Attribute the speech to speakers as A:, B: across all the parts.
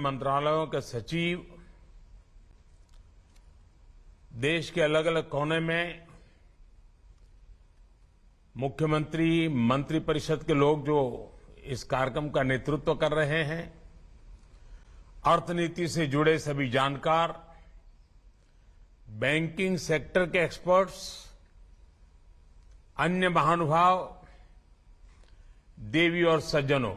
A: मंत्रालयों के सचिव, देश के अलग अलग कोने में मुख्यमंत्री, मंत्रिपरिषद के लोग जो इस कार्यक्रम का नेतृत्व कर रहे हैं, अर्थनीति से जुड़े सभी जानकार, बैंकिंग सेक्टर के एक्सपर्ट्स, अन्य महानुभाव, देवी और सज्जनों,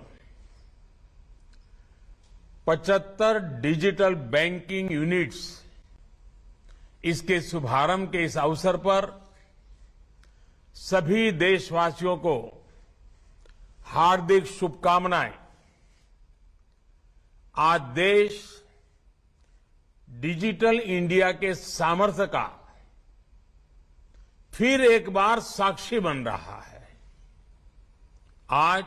A: 75 डिजिटल बैंकिंग यूनिट्स, इसके शुभारंभ के इस अवसर पर सभी देशवासियों को हार्दिक शुभकामनाएं। आज देश डिजिटल इंडिया के सामर्थ्य का फिर एक बार साक्षी बन रहा है। आज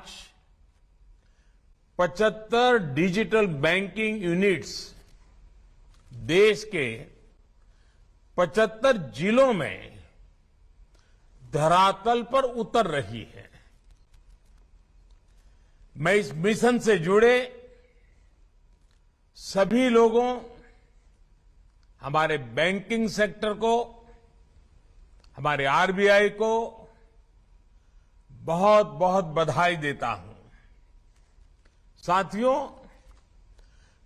A: 75 डिजिटल बैंकिंग यूनिट्स देश के 75 जिलों में धरातल पर उतर रही है। मैं इस मिशन से जुड़े सभी लोगों, हमारे बैंकिंग सेक्टर को, हमारे आरबीआई को बहुत बहुत बधाई देता हूं। साथियों,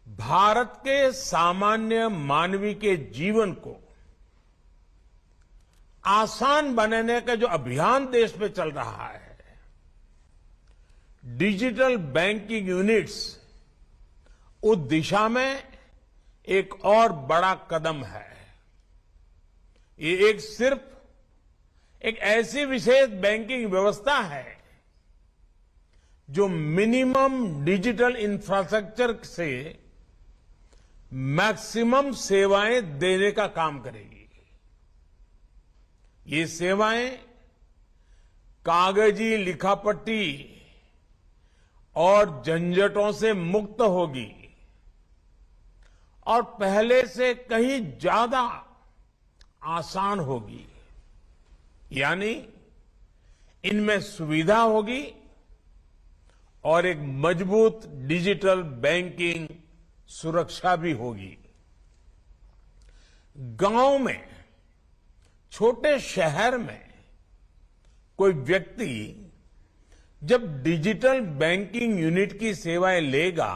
A: भारत के सामान्य मानवी के जीवन को आसान बनाने का जो अभियान देश में चल रहा है, डिजिटल बैंकिंग यूनिट्स उस दिशा में एक और बड़ा कदम है। ये सिर्फ एक ऐसी विशेष बैंकिंग व्यवस्था है जो मिनिमम डिजिटल इंफ्रास्ट्रक्चर से मैक्सिमम सेवाएं देने का काम करेगी। ये सेवाएं कागजी लिखापट्टी और झंझटों से मुक्त होगी और पहले से कहीं ज्यादा आसान होगी। यानी इनमें सुविधा होगी और एक मजबूत डिजिटल बैंकिंग सुरक्षा भी होगी। गांव में, छोटे शहर में कोई व्यक्ति जब डिजिटल बैंकिंग यूनिट की सेवाएं लेगा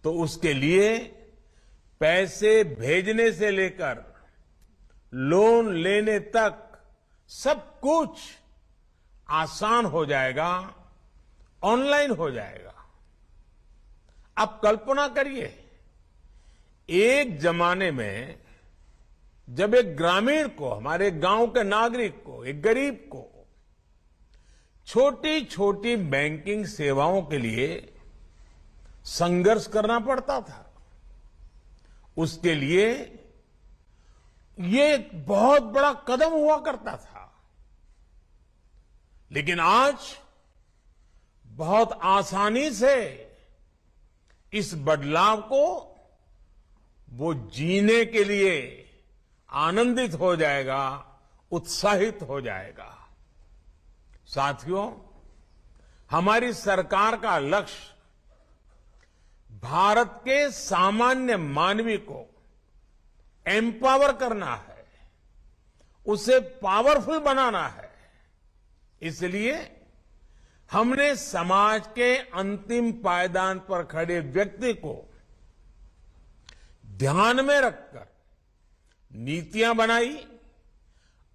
A: तो उसके लिए पैसे भेजने से लेकर लोन लेने तक सब कुछ आसान हो जाएगा, ऑनलाइन हो जाएगा। आप कल्पना करिए, एक जमाने में जब एक ग्रामीण को, हमारे गांव के नागरिक को, एक गरीब को छोटी छोटी बैंकिंग सेवाओं के लिए संघर्ष करना पड़ता था, उसके लिए ये एक बहुत बड़ा कदम हुआ करता था। लेकिन आज बहुत आसानी से इस बदलाव को वो जीने के लिए आनंदित हो जाएगा, उत्साहित हो जाएगा। साथियों, हमारी सरकार का लक्ष्य भारत के सामान्य मानवी को एम्पावर करना है, उसे पावरफुल बनाना है। इसलिए हमने समाज के अंतिम पायदान पर खड़े व्यक्ति को ध्यान में रखकर नीतियां बनाई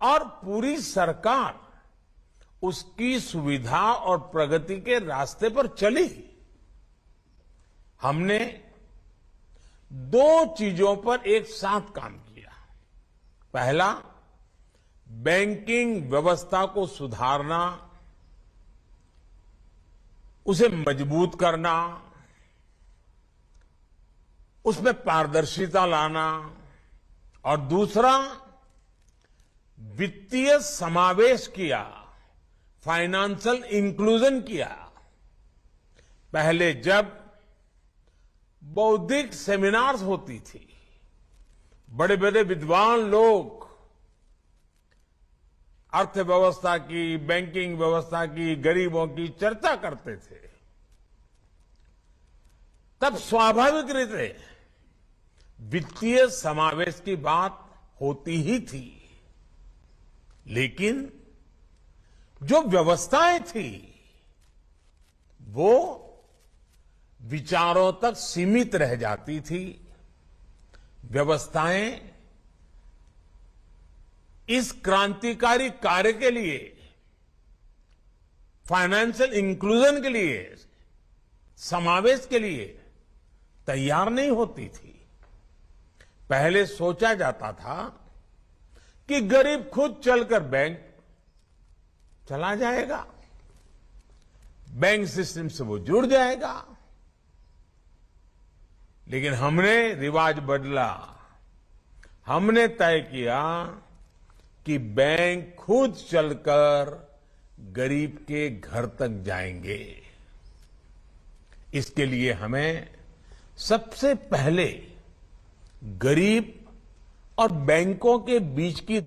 A: और पूरी सरकार उसकी सुविधा और प्रगति के रास्ते पर चली। हमने दो चीजों पर एक साथ काम किया। पहला, बैंकिंग व्यवस्था को सुधारना, उसे मजबूत करना, उसमें पारदर्शिता लाना, और दूसरा, वित्तीय समावेश किया, फाइनेंशियल इंक्लूजन किया। पहले जब बौद्धिक सेमिनार्स होती थी, बड़े बड़े विद्वान लोग अर्थव्यवस्था की, बैंकिंग व्यवस्था की, गरीबों की चर्चा करते थे, तब स्वाभाविक रीते वित्तीय समावेश की बात होती ही थी, लेकिन जो व्यवस्थाएं थी वो विचारों तक सीमित रह जाती थी। व्यवस्थाएं इस क्रांतिकारी कार्य के लिए, फाइनेंशियल इंक्लूजन के लिए, समावेश के लिए तैयार नहीं होती थी। पहले सोचा जाता था कि गरीब खुद चलकर बैंक चला जाएगा, बैंक सिस्टम से वो जुड़ जाएगा। लेकिन हमने रिवाज बदला। हमने तय किया कि बैंक खुद चलकर गरीब के घर तक जाएंगे। इसके लिए हमें सबसे पहले गरीब और बैंकों के बीच की